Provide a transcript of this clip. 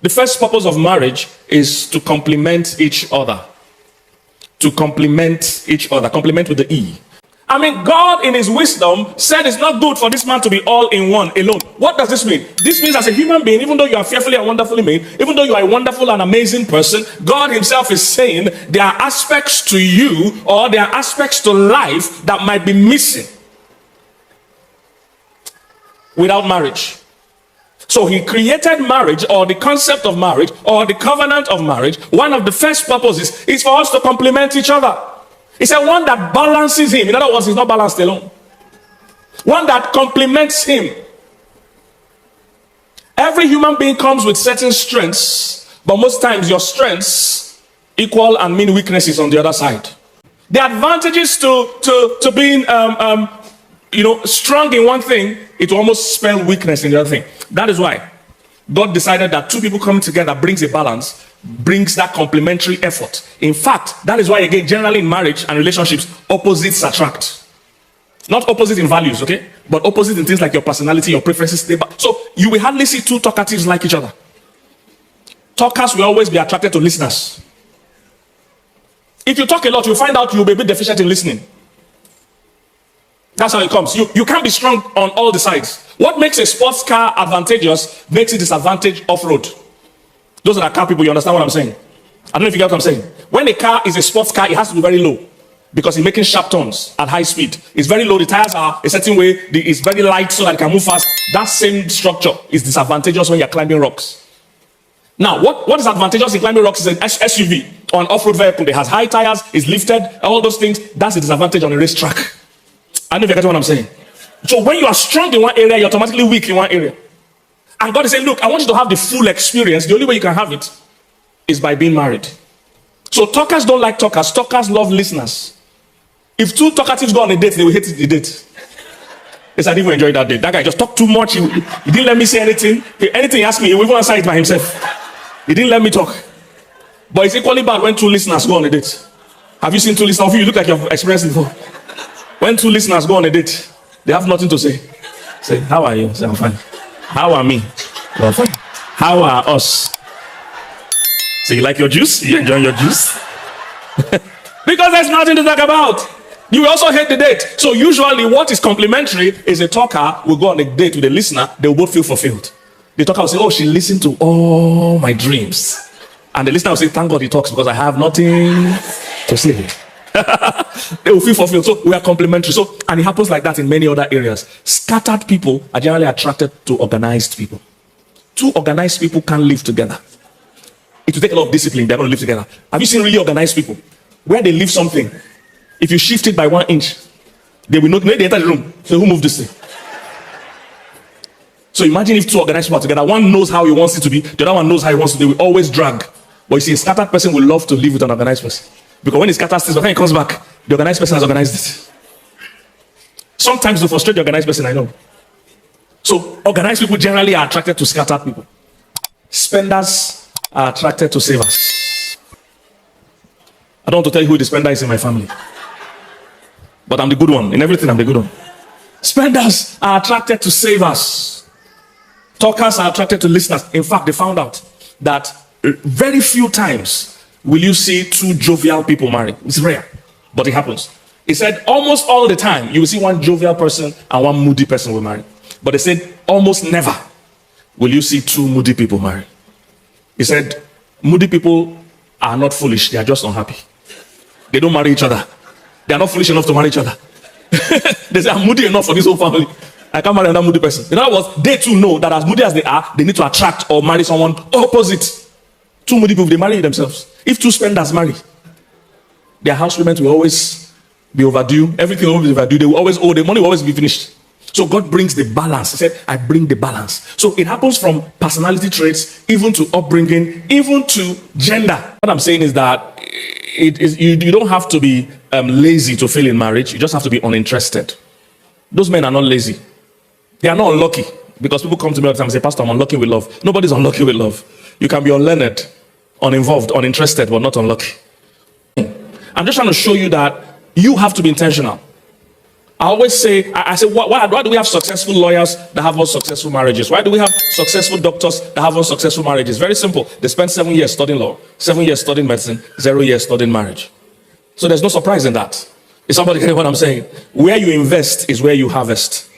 The first purpose of marriage is to complement each other. To complement each other. Complement with the E. I mean, God in his wisdom said it's not good for this man to be all in one alone. What does this mean? This means as a human being, even though you are fearfully and wonderfully made, even though you are a wonderful and amazing person, God himself is saying there are aspects to you or there are aspects to life that might be missing without marriage. So he created marriage, or the concept of marriage, or the covenant of marriage. One of the first purposes is for us to complement each other. He said one that balances him. In other words, he's not balanced alone. One that complements him. Every human being comes with certain strengths, but most times your strengths equal and mean weaknesses on the other side. The advantages to being strong in one thing, it will almost spell weakness in the other thing. That is why God decided that two people coming together brings a balance, brings that complementary effort. In fact, that is why, again, generally in marriage and relationships, opposites attract. Not opposite in values, okay? But opposite in things like your personality, your preferences. So you will hardly see two talkatives like each other. Talkers will always be attracted to listeners. If you talk a lot, you'll find out you'll be a bit deficient in listening. That's how it comes. You can't be strong on all the sides. What makes a sports car advantageous makes it disadvantage off-road. Those are the car people, you understand what I'm saying? I don't know if you get what I'm saying. When a car is a sports car, it has to be very low because it's making sharp turns at high speed. It's very low. The tires are a certain way. It's very light so that it can move fast. That same structure is disadvantageous when you're climbing rocks. Now, what is advantageous in climbing rocks is an SUV or an off-road vehicle. It has high tires, it's lifted, all those things. That's a disadvantage on a racetrack. I don't know if you get what I'm saying. So when you are strong in one area, you're automatically weak in one area. And God is saying, look, I want you to have the full experience. The only way you can have it is by being married. So talkers don't like talkers. Talkers love listeners. If two talkatives go on a date, they will hate the date. Yes, I didn't even enjoy that date. That guy just talked too much. He didn't let me say anything. Anything he asked me, he will even answer it by himself. He didn't let me talk. But it's equally bad when two listeners go on a date. Have you seen two listeners? You look like you've experienced it before. When two listeners go on a date, they have nothing to say. Say, how are you? Say, I'm fine. How are me? Well, fine. How are us? So you like your juice? You enjoy your juice? Because there's nothing to talk about. You also hate the date. So usually what is complimentary is a talker will go on a date with a listener. They will both feel fulfilled. The talker will say, oh, she listened to all my dreams. And the listener will say, thank God he talks because I have nothing to say. They will feel fulfilled. So we are complementary. So, and it happens like that in many other areas. Scattered people are generally attracted to organized people. Two organized people can't live together. It will take a lot of discipline. They're going to live together. Have you seen really organized people? Where they leave something, if you shift it by 1 inch, they will not, they enter the room. So who moved this thing? So imagine if two organized people are together. One knows how he wants it to be. The other one knows how he wants it. They will always drag. But you see, a scattered person will love to live with an organized person. Because when he scatters things, when he comes back, the organized person has organized it. Sometimes to frustrate the organized person, I know. So organized people generally are attracted to scattered people. Spenders are attracted to savers. I don't want to tell you who the spender is in my family. But I'm the good one. In everything, I'm the good one. Spenders are attracted to savers. Talkers are attracted to listeners. In fact, they found out that very few times will you see two jovial people marry. It's rare, but it happens. He said almost all the time you will see one jovial person and one moody person will marry. But they said almost never will you see two moody people marry. He said moody people are not foolish, they are just unhappy. They don't marry each other. They are not foolish enough to marry each other. They say, I'm moody enough for this whole family. I can't marry another moody person. In other words, they too know that as moody as they are, they need to attract or marry someone opposite. Two moody people, they marry themselves. If two spenders marry, their house payment will always be overdue. Everything will always be overdue. They will always owe. The money will always be finished. So God brings the balance. He said, I bring the balance. So it happens from personality traits, even to upbringing, even to gender. What I'm saying is that you don't have to be lazy to fail in marriage. You just have to be uninterested. Those men are not lazy. They are not unlucky. Because people come to me all the time and say, Pastor, I'm unlucky with love. Nobody's unlucky with love. You can be unlearned, uninvolved, uninterested, but not unlucky. I'm just trying to show you that you have to be intentional. I always say, I say, why do we have successful lawyers that have unsuccessful marriages? Why do we have successful doctors that have unsuccessful marriages? Very simple. They spend 7 years studying law, 7 years studying medicine, 0 years studying marriage. So there's no surprise in that. Is somebody getting what I'm saying? Where you invest is where you harvest.